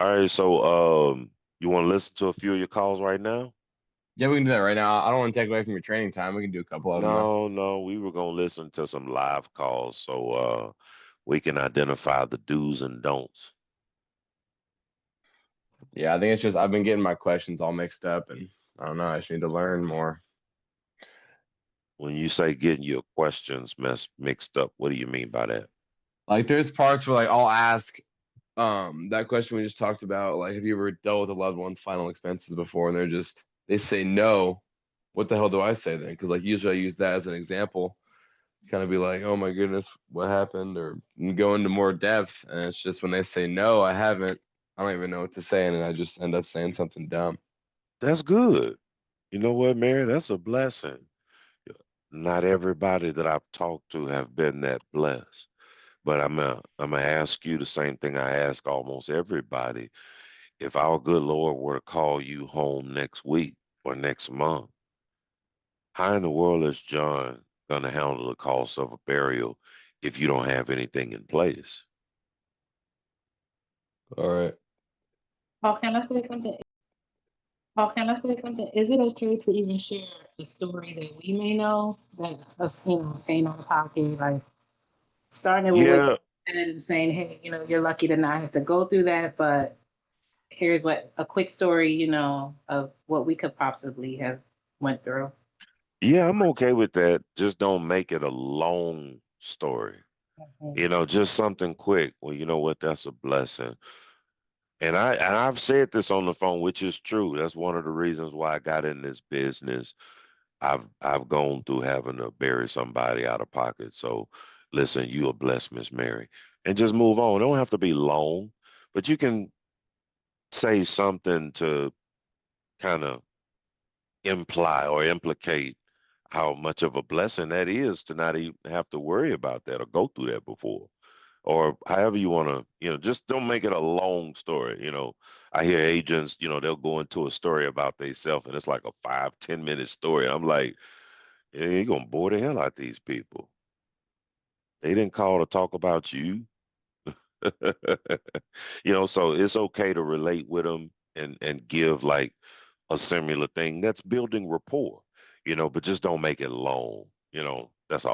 All right, so you want to listen to a few of your calls right now? Yeah, we can do that right now. I don't want to take away from your training time. We can do a couple of them though. No, no, we were gonna listen to some live calls so we can identify the do's and don'ts. Yeah, I think it's just I've been getting my questions all mixed up, and I don't know. I just need to learn more. When you say getting your questions mixed up, what do you mean by that? Like, there's parts where like I'll ask that question we just talked about. Like, have you ever dealt with a loved one's final expenses before? And they say no. What the hell do I say then? Because like usually I use that as an example, kind of be like, oh my goodness, what happened, or go into more depth. And it's just when they say no, I haven't. I don't even know what to say, and then I just end up saying something dumb. That's good. You know what, Mary? That's a blessing. Not everybody that I've talked to have been that blessed. But I'm gonna ask you the same thing I ask almost everybody. If our good Lord were to call you home next week or next month, how in the world is John gonna handle the cost of a burial if you don't have anything in place? All right. Paul, can I say something? Paul, can I say something? Is it okay to even share a story that we may know that us, ain't on the pocket, like starting with what you Yeah, said and saying, hey, you're lucky to not have to go through that, but here's what a quick story, of what we could possibly have went through. yeah, I'm okay with that. Just don't make it a long story. Mhm. Just something quick. Well, you know what? That's a blessing. And I've said this on the phone, which is true. That's one of the reasons why I got in this business. I've gone through having to bury somebody out of pocket. So listen, you are blessed, Miss Mary. And just move on. It don't have to be long, but you can say something to kind of imply or implicate how much of a blessing that is to not even have to worry about that or go through that before. Or however you want to, just don't make it a long story. I hear agents, they'll go into a story about themselves and it's like a 5, 10 minute story. And I'm like, yeah, you're gonna bore the hell out these people. They didn't call to talk about you. So it's okay to relate with them and give like a similar thing that's building rapport, but just don't make it long.